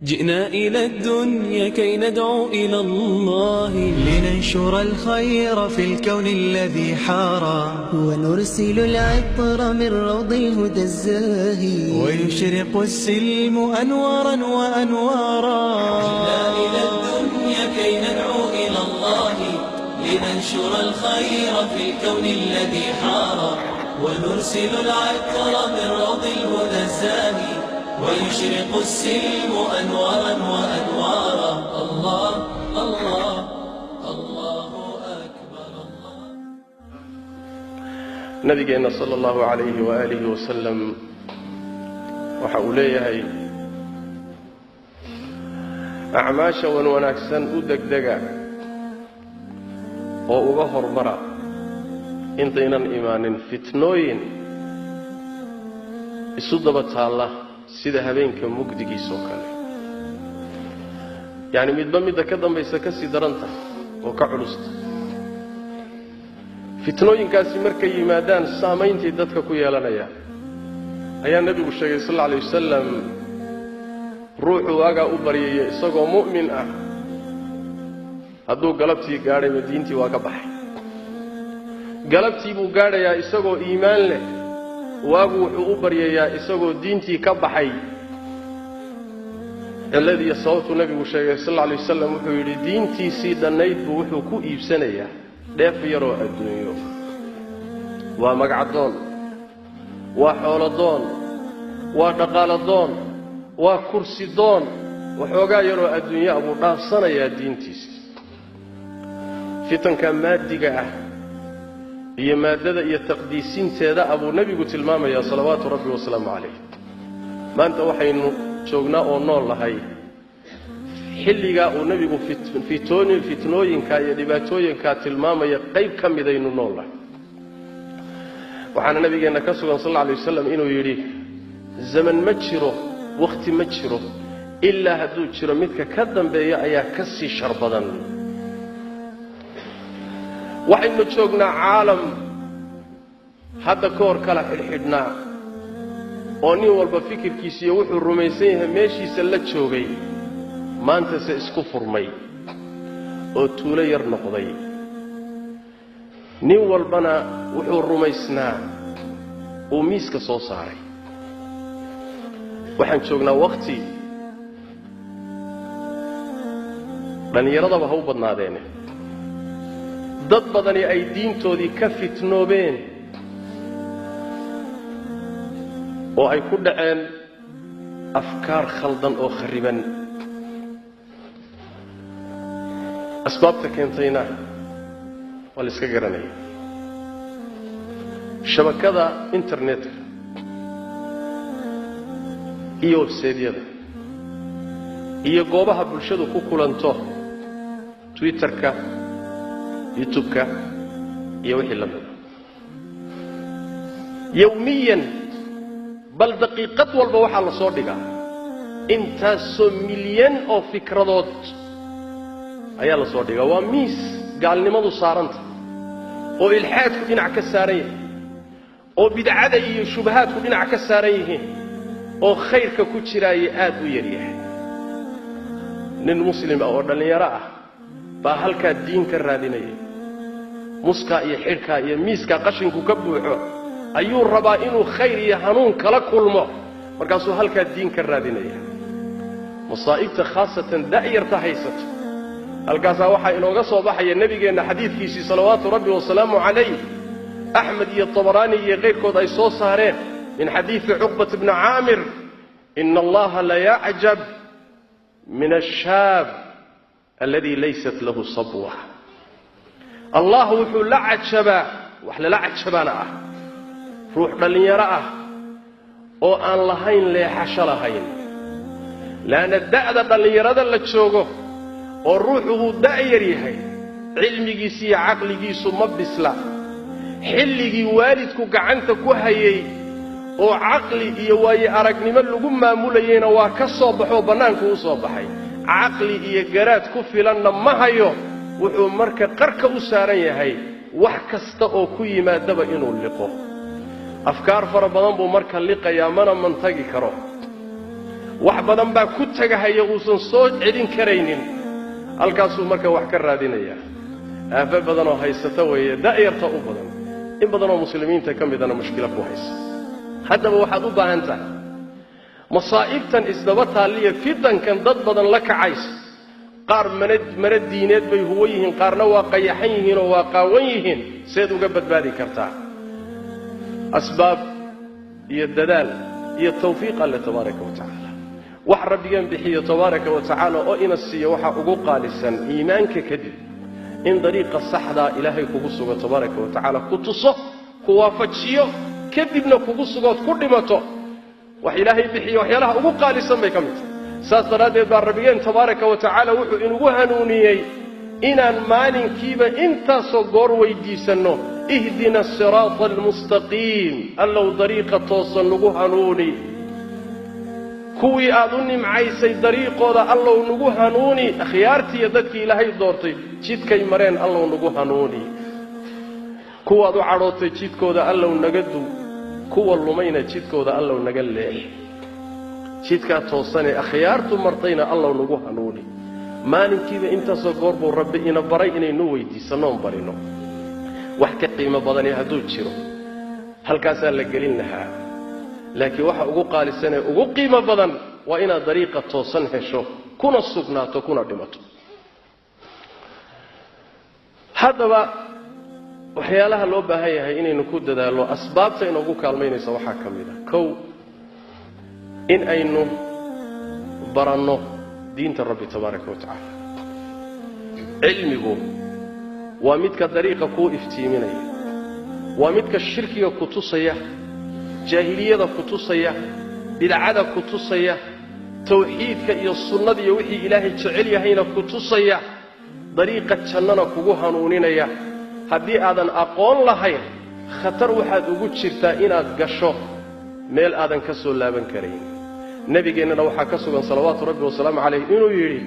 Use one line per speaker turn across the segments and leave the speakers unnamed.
جئنا إلى الدنيا كي ندعو إلى الله،
لننشر الخير في الكون الذي حارى،
ونرسل العطر من روض الهدى الزاهي،
ويشرق السلم أنوارا وأنوارا.
جئنا إلى الدنيا كي ندعو إلى الله، لننشر الخير في الكون الذي حارى، ونرسل العطر من روض الهدى الزاهي، ويشرق السلم أنوارا وأنوارا. الله الله الله أكبر الله.
نبينا صلى الله عليه وآله وسلم وحوليه أعماش ونكسن أدقدقا وأغفر مرا انطينا إيمان فتنوين الصدبة الله sida habeenka mugdigiisa oo kale yaani midba ka dambaysa ka sii daranta oo ka culusta fitnooyinkaasi markay yimaadaan saameyntii dadka ku yeelanaya ayaa nabigu sheegay sallallahu alayhi wasallam ruuxu waaga u bariyay isagoo mu'min ah hadduu galabtii gaaray diintii waa ka baxay galabtii buu gaarayaa isagoo iimaan leh waagu wuxuu u baryayaa isagoo diintii ka baxay alladii yasawtu nabigu sheegay sallallahu alayhi wasallam wuxuu yiri diintiisii danayd buu wuxuu ku iibsanayaa dheef yaroo adduunyo waa magacdoon waa xooladoon waa dhaqaaladoon waa kursi doon waxoogaa yaroo adduunyo abuu dhaafsanayaa diintiisii fitanka maadiga ah iyo maadada iyo taqdiisinteeda abuu nabigu tilmaamaya salawaatu rabbi wa salaamu alayhi maanta waxaynu joognaa oo nool lahay xilliga uu nabigu fitnooyinka iyo dhibaatooyinka tilmaamaya qayb ka mid aynu nool lahay waxaana nabigeena ka sugan sallallahu alayhi wasallam inuu yiri zaman ma jiro waqti ma jiro illa hadduu jiro midka ka dambeeya ayaa ka sii shar badan waxaynu joognaa caalam hadda ka hor kala xidhxidhnaa oo nin walba fikirkiisa iyo wuxuu rumaysan yahay meeshiisa la joogay maanta se isku furmay oo tuulo yar noqday nin walbana wuxuu rumaysnaa uu miiska soo saaray waxaan joognaa waqti dhallinyaradaba ha u badnaadeene dad badani ay diintoodii ka fitnoobeen oo ay ku dhaceen afkaar khaldan oo khariban asbaabta keentayna waa la iska garanaya shabakada internetka iyo websaydyada iyo goobaha bulshadu ku kulanto twitterka youtube-ka iyo wixii la mid yawmiyan bal daqiiqad walba waxaa la soo dhigaa intaasoo milyan oo fikradood ayaa la soo dhigaa waa miis gaalnimadu saaranta oo ilxaadku dhinac ka saaran yahay oo bidcada iyo shubahaadku dhinac ka saaran yihiin oo khayrka ku jiraaya aad u yar yahay nin muslim ah oo dhallinyaro ah baa halkaa diin ka raadinaya muska iyo xidhka iyo miiska qashinku ka buuxo ayuu rabaa inuu khayr iyo hanuun kala kulmo markaasuu halkaa diin ka raadinaya masaa'ibta khaasatan da'yarta haysato halkaasaa waxaa inooga soo baxaya nabigeenna xadiidkiisii salawaatu rabbi wasalaamu calayh axmed iyo tabaraani iyo keyrkood ay soo saareen min xadiidi cuqbat bni caamir ina allaha la yacjab min ashaab alladii laysat lahu sabwa allah wuxuu la cajabaa wax lala cajabaana ah ruux dhallinyaro ah oo aan lahayn leexasho lahayn laana da'da dhallinyarada la joogo oo ruuxu uu da'yar yahay cilmigiisa iyo caqligiisu ma bisla xilligii waalidku gacanta ku hayay oo caqli iyo waaye aragnimo lagu maamulayayna waa ka soo baxoo bannaanku u soo baxay caqli iyo garaad ku filanna ma hayo wuxuu marka qarka u saaran yahay wax kasta oo ku yimaadaba inuu liqo afkaar fara badan buu marka liqayaa mana mantagi karo wax badan baa ku tagahaya uusan soo celin karaynin halkaasuu marka wax ka raadinaya aafa badan oo haysata weeye da'yarta u badan in badan oo muslimiinta ka midana mushkila ku haysa haddaba waxaad u baahan tahay masaa'ibtan isdaba taaliya fitankan dad badan la kacays qaar mana diineed bay huwa yihiin qaarna waa qayaxan yihiin oo waa qaawan yihiin seed uga badbaadi kartaa asbaab iyo dadaal iyo tawfiiq alle tabaaraka wa tacaala wax rabbigan bixiyo tabaaraka wa tacaala oo ina siiyo waxa ugu qaalisan iimaanka kadib in dariiqa saxda ilaahay kugu sugo tabaaraka wa tacaala ku tuso ku waafajiyo kadibna kugu sugood ku dhimato wax ilaahay bixiyo waxyaalaha ugu qaalisan bay ka mid tahay saas daraadeed baa rabbigeen tabaaraka wa tacaala wuxuu inugu hanuuniyey inaan maalinkiiba intaasoo goor weydiisanno ihdina asiraata almustaqiim allow dariiqa toosan nagu hanuuni kuwii aad u nimcaysay dariiqooda allow nagu hanuuni akhyaartiiyo dadkii ilaahay doortay jidkay mareen allow nagu hanuuni kuwaad u cadhootay jidkooda allow naga duu kuwa lumayna jidkooda allow naga leex jidkaa toosanee akhyaartu martayna allow nagu hanuuni maalinkiiba intaasoo goor buu rabbi ina baray inaynu weydiisannoon barino wax ka qiimo badani hadduu jiro halkaasaa la gelin lahaa laakiin waxa ugu qaalisanee ugu qiimo badan waa inaad dariiqa toosan hesho kuna sugnaato kuna dhimato haddaba waxyaalaha loo baahan yahay inaynu ku dadaallo asbaabta inoogu kaalmaynaysa waxaa ka mid a kow in aynu baranno diinta rabbi tabaaraka wa tacaala cilmigu waa midka dariiqa kuu iftiiminaya waa midka shirkiga ku tusaya jaahiliyada ku tusaya bidcada ku tusaya tawxiidka iyo sunnada iyo wixii ilaahay jecel yahayna ku tusaya dariiqa jannana kugu hanuuninaya haddii aadan aqoon lahayn khatar waxaad ugu jirtaa inaad gasho meel aadan ka soo laaban karayn nabigeennana waxaa ka sugan salawaatu rabbi wasalaamu calayh inuu yidhi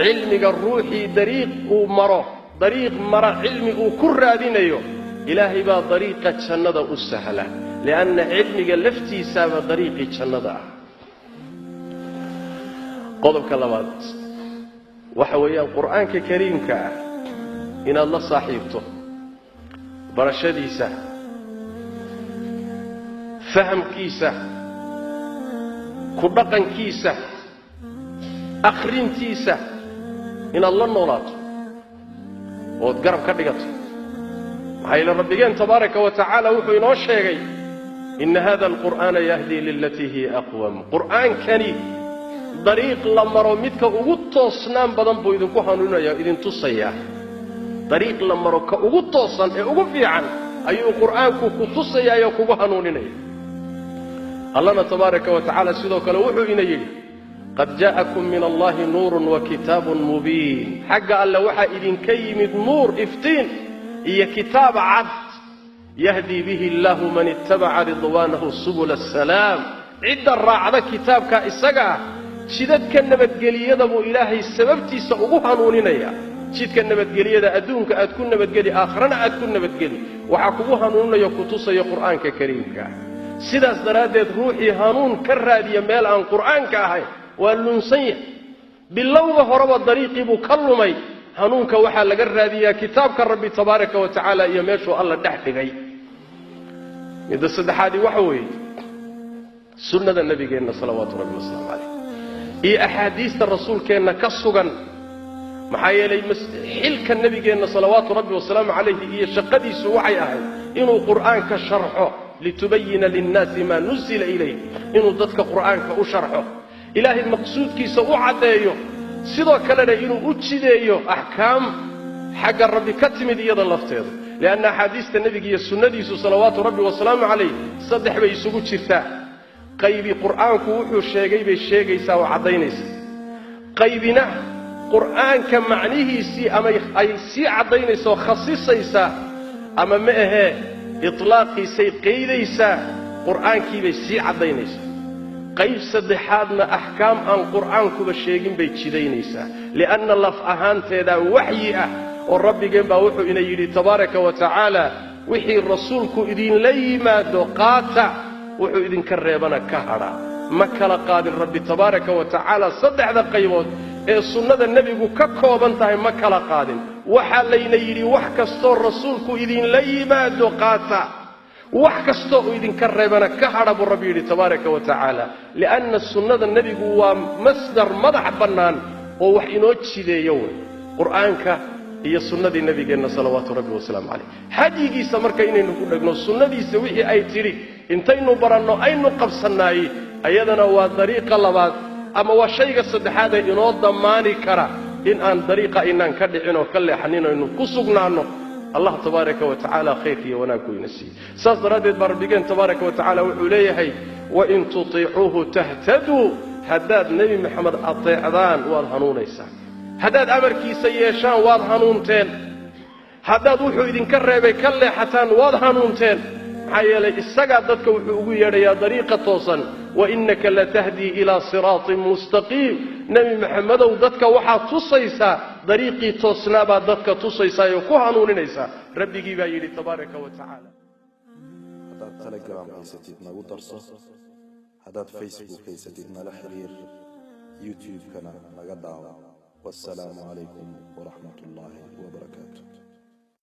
cilmiga ruuxii dariiq uu maro dariiq mara cilmi uu ku raadinayo ilaahay baa dariiqa jannada u sahla lianna cilmiga laftiisaaba dariiqii jannada ah qodobka labaad waxa weeyaan qur'aanka kariimka ah inaad la saaxiibto barashadiisa fahamkiisa ku dhaqankiisa akhrintiisa inaad la noolaato ood garab ka dhigato maxaa yeele rabbigeen tabaaraka wa tacaala wuxuu inoo sheegay ina hada alqur'aana yahdii lilatii hiya aqwam qur'aankani dariiq la maro midka ugu toosnaan badan buu idinku hanuuninaya idin tusayaa dariiq la maro ka ugu toosan ee ugu fiican ayuu qur'aanku ku tusayaa iyo kugu hanuuninaya allana tabaaraka wa tacaala sidoo kale wuxuu ina yidhi qad jaa'akum min allahi nuurun wa kitaabun mubiin xagga alle waxaa idinka yimid nuur iftiin iyo kitaab cad yahdii bihi allahu man ittabaca ridwaanahu subula asalaam cidda raacda kitaabka isaga ah jidadka nabadgeliyada buu ilaahay sababtiisa ugu hanuuninaya jidka nabadgeliyada adduunka aad ku nabadgeli aakhirana aad ku nabadgeli waxaa kugu hanuuninaya ku tusaya qur'aanka kariimka sidaas daraaddeed ruuxii hanuun ka raadiya meel aan qur'aanka ahayn waa lunsan yahay bilowga horeba dariiqii buu ka lumay hanuunka waxaa laga raadiyaa kitaabka rabbi tabaaraka wa tacaala iyo meeshuu alla dhex dhigay midda saddexaadii waxa weeye sunnada nabigeenna salawaatu rabbi wasalaamu calayh iyo axaadiista rasuulkeenna ka sugan maxaa yeelay xilka nabigeenna salawaatu rabbi wasalaamu calayhi iyo shaqadiisu waxay ahayd inuu qur'aanka sharxo litubayina linnaasi maa nuzila ilayh inuu dadka qur'aanka u sharxo ilaahay maqsuudkiisa u caddeeyo sidoo kalena inuu u jideeyo axkaam xagga rabbi ka timid iyada lafteeda lianna axaadiista nebiga iyo sunnadiisu salawaatu rabbi wasalaamu calayh saddex bay isugu jirtaa qaybi qur'aanku wuxuu sheegay bay sheegaysaa oo caddaynaysa qaybina qur'aanka macnihiisii ama ay sii caddaynaysa oo khasisaysaa ama ma ahee iطlaaqiisay qaydaysaa qur'aankiibay sii caddaynaysaa qayb saddexaadna axkaam aan qur'aankuba sheegin bay jidaynaysaa lianna laf ahaanteedaa waxyi ah oo rabbigeen baa wuxuu ina yidhi tabaaraka wa tacaala wixii rasuulku idinla yimaado qaata wuxuu idinka reebana ka hadha ما كلا قادر ربي تبارك وتعالى صدع ذا قيود السنة النبي ككوبا تاي ما كلا قادر وحالينا يري وحكستو رسولك إذن ليما دقاتا وحكستو إذن كربنا كهرب ربي تبارك وتعالى لأن السنة النبي هو مصدر مضح بنان ووحينوتشي دي يوم قرآنك هي سنة النبي جل صلوات ربي وسلام عليه حديقي سمرك إني نقول لك السنة سويه أي تري انتينو برانو أينو قبصناي أيضنا وطريق اللبات أما وشيء الصدحات إنو ضماني كرا إن أن طريقة إنان كدعينو كاللي حنينو إنو كسوقنا عنه الله تبارك وتعالى خيري وناكو ينسي سأصدرادت بربيقين تبارك وتعالى وعليه وإن تطيعوه تهتدوا هداد نبي محمد أطيعدان والهنون إيسان هداد أمركي سيشان والهنونتين هداد وحو إذن كربي كاللي حتان والهنونتين حيالي السقع ضدك وحو يا طريقة توصا وإنك لتهدي إلى صراط مستقيم نبي محمد وددك وحا تصيسا طريقي توصنابا ددك تصيسا يكو هنونيسا ربي جيبا يلي تبارك وتعالى
هداد تليجرام هيستيدنا ودرسه هداد فيسبوك هيستيدنا لحرير يوتيوب كان نقدعه والسلام عليكم ورحمة الله وبركاته.